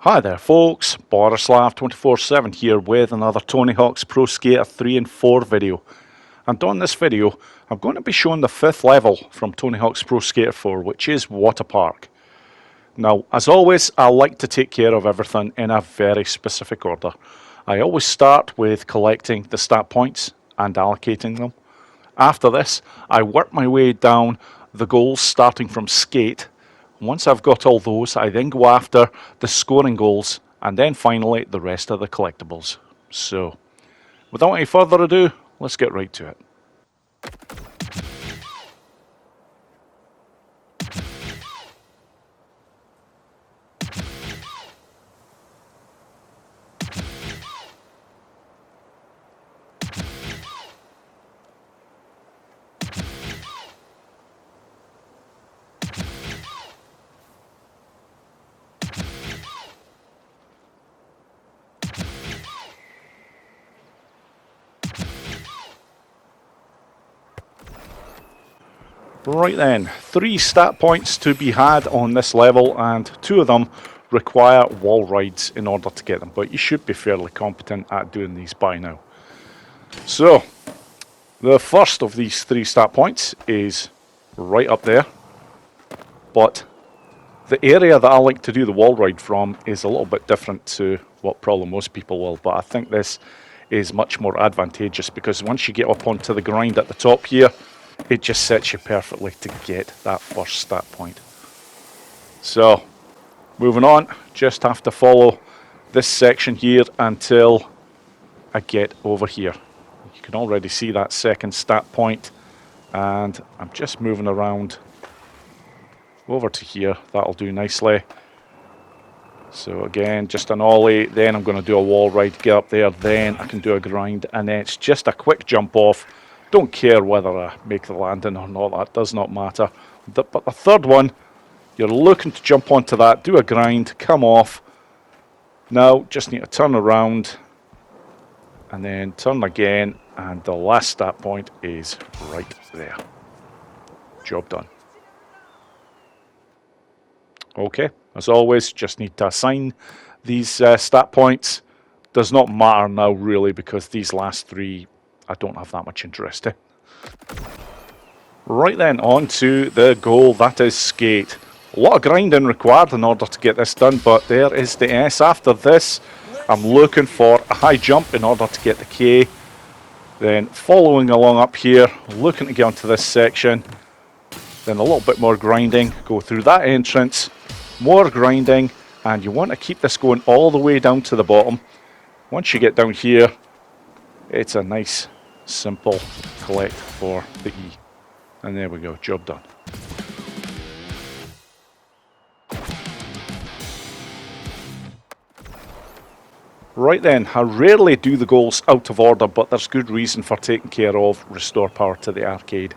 Hi there folks, Borislav247 here with another Tony Hawk's Pro Skater 3 and 4 video. And on this video, I'm going to be showing the 5th level from Tony Hawk's Pro Skater 4, which is WATERPARK. Now, as always, I like to take care of everything in a very specific order. I always start with collecting the stat points and allocating them. After this, I work my way down the goals starting from skate. Once I've got all those, I then go after the scoring goals and then finally the rest of the collectibles. So, without any further ado, let's get right to it. Right then, 3 stat points to be had on this level, and 2 of them require wall rides in order to get them, but you should be fairly competent at doing these by now. So, the first of these 3 stat points is right up there, but the area that I like to do the wall ride from is a little bit different to what probably most people will, but I think this is much more advantageous because once you get up onto the grind at the top here, it just sets you perfectly to get that first stat point. So, moving on, just have to follow this section here until I get over here. You can already see that second stat point, and I'm just moving around over to here. That'll do nicely. So again, just an ollie, then I'm going to do a wall ride, get up there, then I can do a grind, and then it's just a quick jump off. Don't care whether I make the landing or not, that does not matter. But the third one, you're looking to jump onto that, do a grind, come off. Now, just need to turn around, and then turn again, and the last stat point is right there. Job done. Okay, as always, just need to assign these stat points. Does not matter now really, because these last 3 I don't have that much interest in. Right then, on to the goal, that is skate. A lot of grinding required in order to get this done, but there is the S. After this, I'm looking for a high jump in order to get the K. Then following along up here, looking to get onto this section. Then a little bit more grinding, go through that entrance, more grinding, and you want to keep this going all the way down to the bottom. Once you get down here, it's a nice simple collect for the E. And there we go, job done. Right then, I rarely do the goals out of order, but there's good reason for taking care of restore power to the arcade.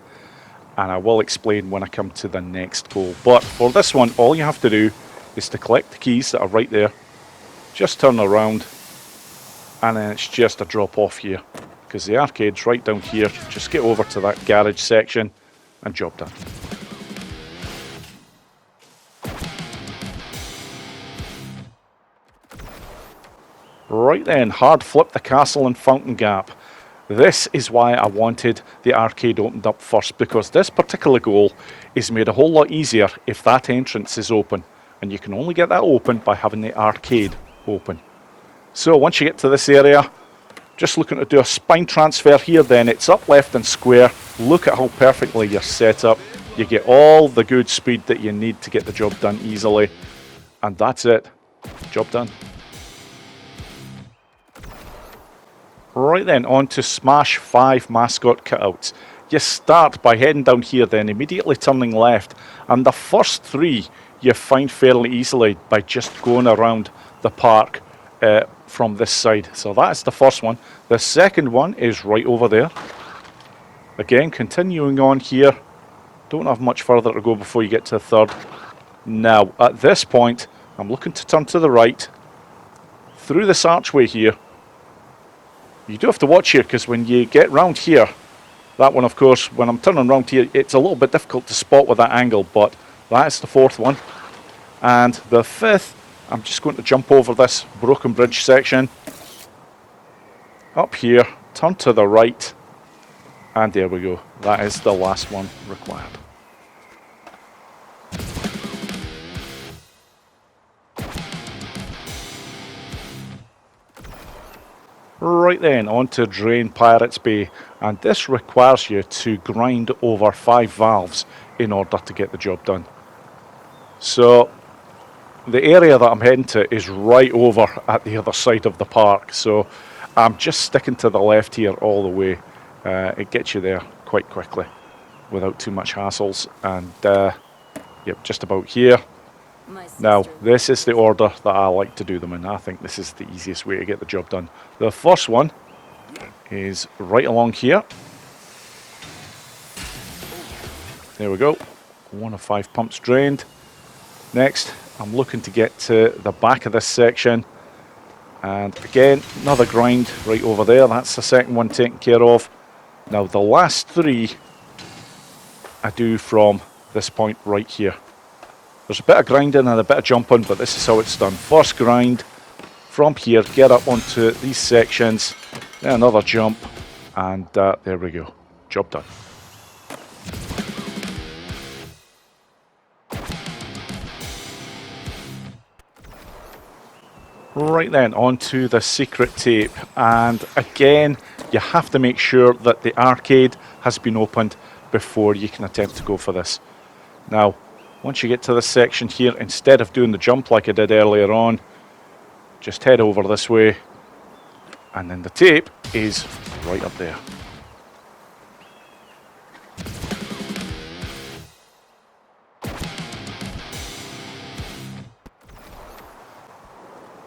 And I will explain when I come to the next goal. But for this one, all you have to do is to collect the keys that are right there. Just turn around, and then it's just a drop off here, because the arcade's right down here. Just get over to that garage section and job done. Right then, Hardflip the castle and fountain gap. This is why I wanted the arcade opened up first, because this particular goal is made a whole lot easier if that entrance is open, and you can only get that open by having the arcade open. So once you get to this area, just looking to do a spine transfer here, then it's up, left and square. Look at how perfectly you're set up. You get all the good speed that you need to get the job done easily. And that's it. Job done. Right then, on to Smash 5 Mascot Cutouts. You start by heading down here, then immediately turning left. And the first 3 you find fairly easily by just going around the park from this side. So that's the first one. The second one is right over there. Again, continuing on here. Don't have much further to go before you get to the third. Now, at this point, I'm looking to turn to the right. Through this archway here. You do have to watch here, because when you get round here, that one, of course, when I'm turning around here, it's a little bit difficult to spot with that angle, but that's the 4th one. And the 5th I'm just going to jump over this broken bridge section. Up here, turn to the right, and there we go. That is the last one required. Right then, on to Drain Pirates Bay, and this requires you to grind over 5 valves in order to get the job done. So the area that I'm heading to is right over at the other side of the park, so I'm just sticking to the left here all the way. It gets you there quite quickly without too much hassles, and yep, just about here. Now, this is the order that I like to do them in. I think this is the easiest way to get the job done. The first one is right along here. There we go. 1 of 5 pumps drained. Next, I'm looking to get to the back of this section. And again, another grind right over there. That's the second one taken care of. Now, the last 3 I do from this point right here. There's a bit of grinding and a bit of jumping, but this is how it's done. First grind from here, get up onto these sections, then another jump, and there we go. Job done. Right then, on to the secret tape, and again, you have to make sure that the arcade has been opened before you can attempt to go for this. Now, once you get to this section here, instead of doing the jump like I did earlier on, just head over this way, and then the tape is right up there.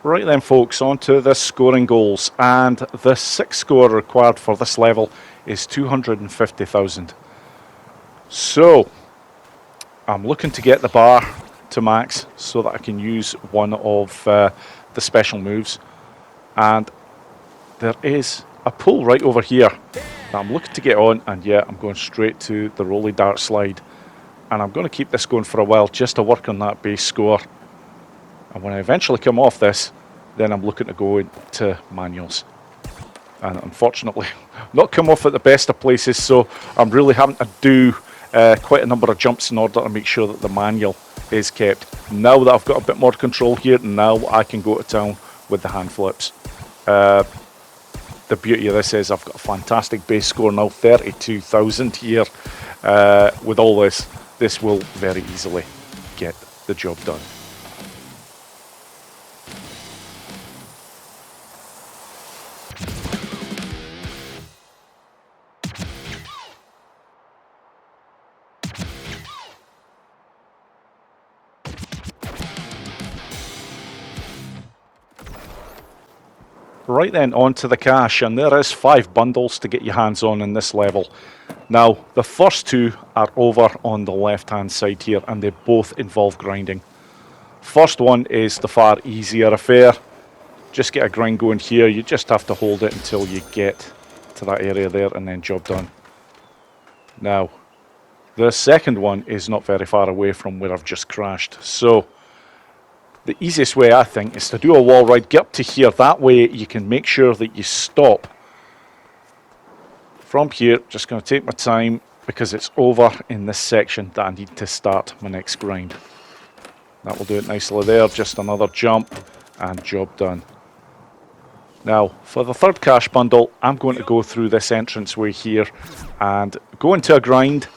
Right then folks, on to the scoring goals, and the 6th score required for this level is 250,000. So, I'm looking to get the bar to max so that I can use one of the special moves, and there is a pool right over here that I'm looking to get on, and yeah, I'm going straight to the rolly dart slide, and I'm going to keep this going for a while just to work on that base score, and when I eventually come off this, then I'm looking to go into manuals. And unfortunately, not come off at the best of places, so I'm really having to do quite a number of jumps in order to make sure that the manual is kept. Now that I've got a bit more control here, now I can go to town with the hand flips. The beauty of this is I've got a fantastic base score now, 32,000 here. With all this, this will very easily get the job done. Right then, on to the cash, and there is 5 bundles to get your hands on in this level. Now, the first 2 are over on the left hand side here, and they both involve grinding. First one is the far easier affair. Just get a grind going here, you just have to hold it until you get to that area there, and then job done. Now, the second one is not very far away from where I've just crashed, so the easiest way, I think, is to do a wall ride, get up to here. That way you can make sure that you stop. From here, just going to take my time because it's over in this section that I need to start my next grind. That will do it nicely there. Just another jump and job done. Now, for the third cash bundle, I'm going to go through this entranceway here and go into a grind,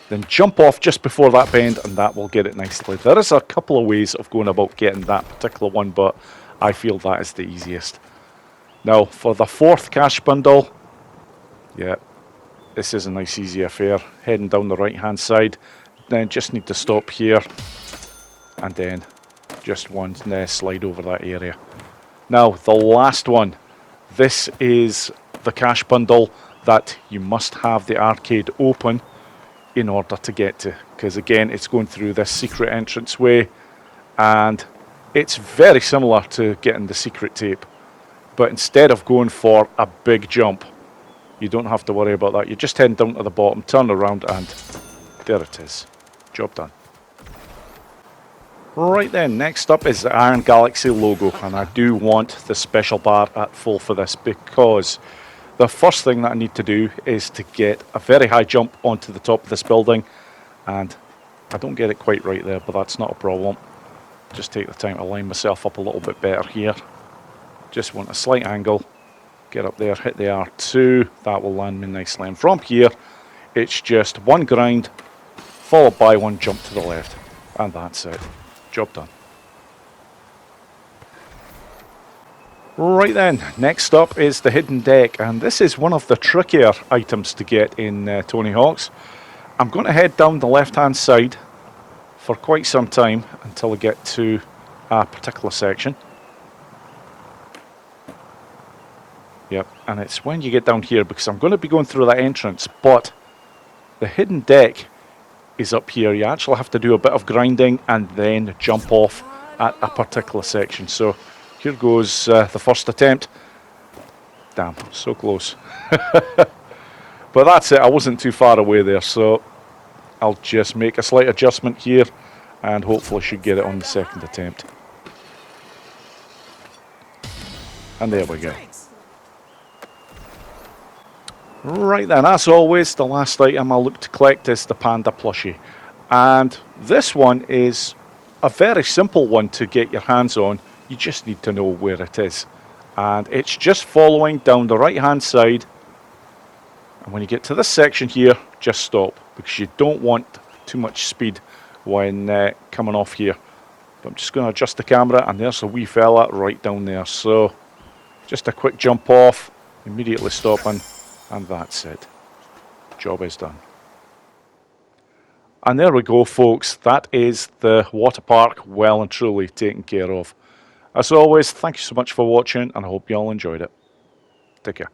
then jump off just before that bend, and that will get it nicely. There is a couple of ways of going about getting that particular one, but I feel that is the easiest. Now, for the fourth cash bundle, yeah, this is a nice easy affair. Heading down the right hand side, then just need to stop here, and then just one slide over that area. Now, the last one, this is the cash bundle that you must have the arcade open in order to get to, because again it's going through this secret entranceway, and it's very similar to getting the secret tape, but instead of going for a big jump, you don't have to worry about that. You just head down to the bottom, turn around, and there it is. Job done. Right then, next up is the Iron Galaxy logo, and I do want the special bar at full for this because the first thing that I need to do is to get a very high jump onto the top of this building, and I don't get it quite right there, but that's not a problem. Just take the time to line myself up a little bit better here. Just want a slight angle, get up there, hit the R2, that will land me nicely, and from here it's just one grind followed by one jump to the left, and that's it. Job done. Right then, next up is the hidden deck, and this is one of the trickier items to get in Tony Hawk's. I'm going to head down the left hand side for quite some time until I get to a particular section. Yep, and it's when you get down here, because I'm going to be going through that entrance, but the hidden deck is up here. You actually have to do a bit of grinding and then jump off at a particular section. So here goes the first attempt. Damn, so close. But that's it, I wasn't too far away there, so I'll just make a slight adjustment here and hopefully should get it on the second attempt. And there we go. Right then, as always, the last item I'll look to collect is the Panda Plushie. And this one is a very simple one to get your hands on. You just need to know where it is. And it's just following down the right hand side. And when you get to this section here, just stop, because you don't want too much speed when coming off here. But I'm just going to adjust the camera, and there's a wee fella right down there. So just a quick jump off, immediately stopping. And that's it. Job is done. And there we go, folks. That is the water park well and truly taken care of. As always, thank you so much for watching, and I hope you all enjoyed it. Take care.